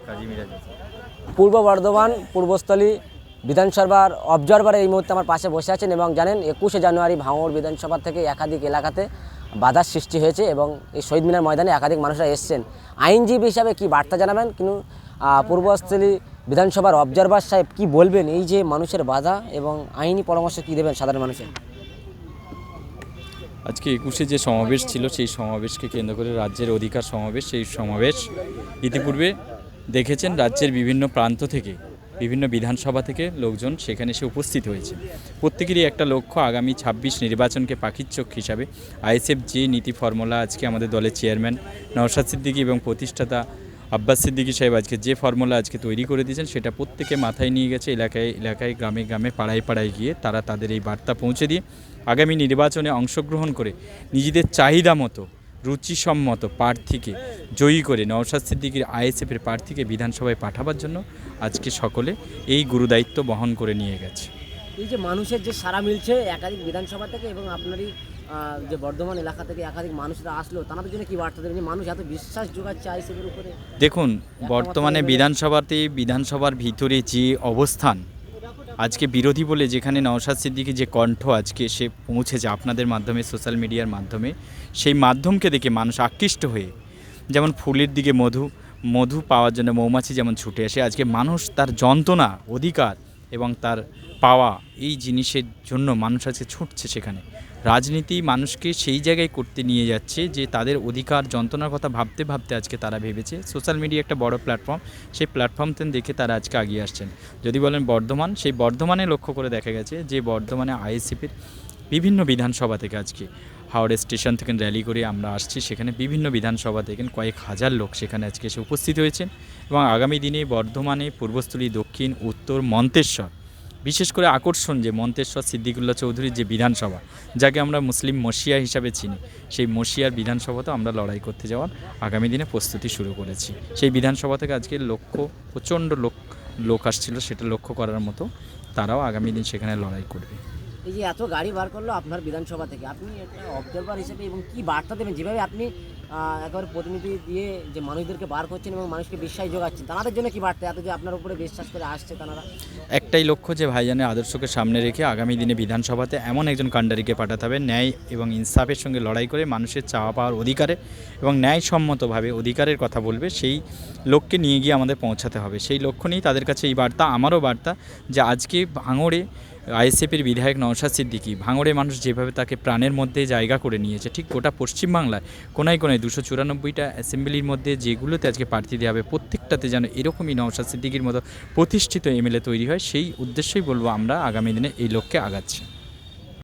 কাজী মিরাজ হোসেন। পূর্ব বর্ধমান পূর্বস্থলী বিধানসভার অবজারভার এই মুহূর্তে আমার পাশে বসে আছেন এবং জানেন 21শে জানুয়ারি ভাঙড় বিধানসভা থেকে একাধিক এলাকাতে বাধার সৃষ্টি হয়েছে এবং এই শহীদ মিনার ময়দানে একাধিক মানুষরা এসছেন। আইনজীবী হিসাবে কি বার্তা জানাবেন, কিন্তু পূর্বস্থলী বিধানসভার অবজারভার সাহেব কি বলবেন এই যে মানুষের বাধা এবং আইনি পরামর্শ কি দেবেন সাধারণ মানুষের? আজকে 21শে যে সমাবেশ ছিল সেই সমাবেশকে কেন্দ্র করে রাজ্যের অধিকার সমাবেশ, সেই সমাবেশ ইতিপূর্বে দেখেছেন রাজ্যের বিভিন্ন প্রান্ত থেকে, বিভিন্ন বিধানসভা থেকে লোকজন সেখানে এসে উপস্থিত হয়েছে। প্রত্যেকেরই একটা লক্ষ্য, আগামী 26 নির্বাচনকে পাখির চোখ হিসাবে আইএসএফ যে নীতি ফর্মুলা আজকে আমাদের দলের চেয়ারম্যান নওশাদ সিদ্দিকী এবং প্রতিষ্ঠাতা আব্বাস সিদ্দিকী সাহেব আজকে যে ফর্মুলা আজকে তৈরি করে দিয়েছেন সেটা প্রত্যেকে মাথায় নিয়ে গেছে। এলাকায় এলাকায়, গ্রামে গ্রামে, পাড়ায় পাড়ায় গিয়ে তারা তাদের এই বার্তা পৌঁছে দিয়ে আগামী নির্বাচনে অংশগ্রহণ করে নিজেদের চাহিদা মতো রুচিসম্মত প্রার্থীকে জয়ী করে নওশাদ সিদ্দিকীর আইএসএফের প্রার্থীকে বিধানসভায় পাঠাবার জন্য আজকে সকলে এই গুরুদায়িত্ব বহন করে নিয়ে গেছে। এই যে মানুষের যে সাড়া মিলছে একাধিক বিধানসভা থেকে এবং আপনারই যে বর্ধমান এলাকা থেকে একাধিক মানুষরা আসলো, তাদের জন্য কি বার্তা দেবেন? মানুষ এত বিশ্বাস যোগাচ্ছে আইএসএফের উপরে। দেখুন, বর্তমানে বিধানসভার ভিতরে যে অবস্থান, আজকে বিরোধী বলে যেখানে নওশাদ সিদ্দিকী যে কণ্ঠ আজকে সে পৌঁছেছে আপনাদের মাধ্যমে, সোশ্যাল মিডিয়ার মাধ্যমে, সেই মাধ্যমকে দেখে মানুষ আকৃষ্ট হয়ে, যেমন ফুলের দিকে মধু পাওয়ার জন্য মৌমাছি যেমন ছুটে আসে, আজকে মানুষ তার যন্ত্রণা, অধিকার এবং তার পাওয়া এই জিনিসের জন্য মানুষ আজকে ছুটছে। সেখানে রাজনীতি মানুষকে সেই জায়গায় করতে নিয়ে যাচ্ছে যে তাদের অধিকার যন্ত্রণার কথা ভাবতে ভাবতে আজকে তারা ভেবেছে সোশ্যাল মিডিয়া একটা বড় প্ল্যাটফর্ম, সেই প্ল্যাটফর্মতে দেখে তারা আজকে এগিয়ে আসছেন। যদি বলেন বর্ধমান, সেই বর্ধমানে লক্ষ্য করে দেখা গেছে যে বর্ধমানে আইএসএফের বিভিন্ন বিধানসভা থেকে আজকে হাওড়া স্টেশন থেকে র্যালি করে আমরা আসছি, সেখানে বিভিন্ন বিধানসভা থেকে কয়েক হাজার লোক সেখানে আজকে এসে উপস্থিত হয়েছেন এবং আগামী দিনে বর্ধমানে পূর্বস্থলী, দক্ষিণ, উত্তর, মন্তেশ্বর, বিশেষ করে আকর্ষণ যে মন্তেশ্বর সিদ্দিকুল্লাহ চৌধুরীর যে বিধানসভা, যাকে আমরা মুসলিম মসিয়া হিসাবে চিনি, সেই মসিয়ার বিধানসভাতেও আমরা লড়াই করতে যাওয়ার আগামী দিনে প্রস্তুতি শুরু করেছি। সেই বিধানসভা থেকে আজকে প্রচণ্ড লোক আসছিল, সেটা লক্ষ্য করার মতো, তারাও আগামী দিন সেখানে লড়াই করবে। এই যে এত গাড়ি বার করলো আপনার বিধানসভা থেকে, আপনি একটা অবজারভার হিসেবে এবং কি বার্তা দেবেন যেভাবে আপনি একেবারে প্রতিনিধি দিয়ে যে মানুষদেরকে বার করছেন এবং মানুষকে বিশ্বাস যোগাচ্ছেন, তাদের জন্য কি বার্তা? এত যে আপনার উপরে বিশ্বাস করে আসছে তারা, একটাই লক্ষ্য যে ভাইজানের আদর্শকে সামনে রেখে আগামী দিনে বিধানসভাতে এমন একজন কাণ্ডারিকে পাঠাতে হবে ন্যায় এবং ইনসাফের সঙ্গে লড়াই করে মানুষের চাওয়া পাওয়ার অধিকারে এবং ন্যায়সম্মতভাবে অধিকারের কথা বলবে, সেই লোককে নিয়ে গিয়ে আমাদের পৌঁছাতে হবে। সেই লক্ষ্য নিয়েই তাদের কাছে এই বার্তা, আমারও বার্তা, যে আজকে ভাঙড়ে আইএসএফের বিধায়ক নওশাদ সিদ্দিকী, ভাঙড়ে মানুষ যেভাবে তাকে প্রাণের মধ্যে জায়গা করে নিয়েছে, ঠিক গোটা পশ্চিমবাংলায় কোনায় কোনায় 294টা অ্যাসেম্বলির মধ্যে যেগুলোতে আজকে প্রার্থী দেওয়া হবে প্রত্যেকটাতে যেন এরকমই নওশাদ সিদ্দিকীর মতো প্রতিষ্ঠিত এমএলএ তৈরি হয়, সেই উদ্দেশ্যেই বলবো আমরা আগামী দিনে এই লক্ষ্যে আগাচ্ছি।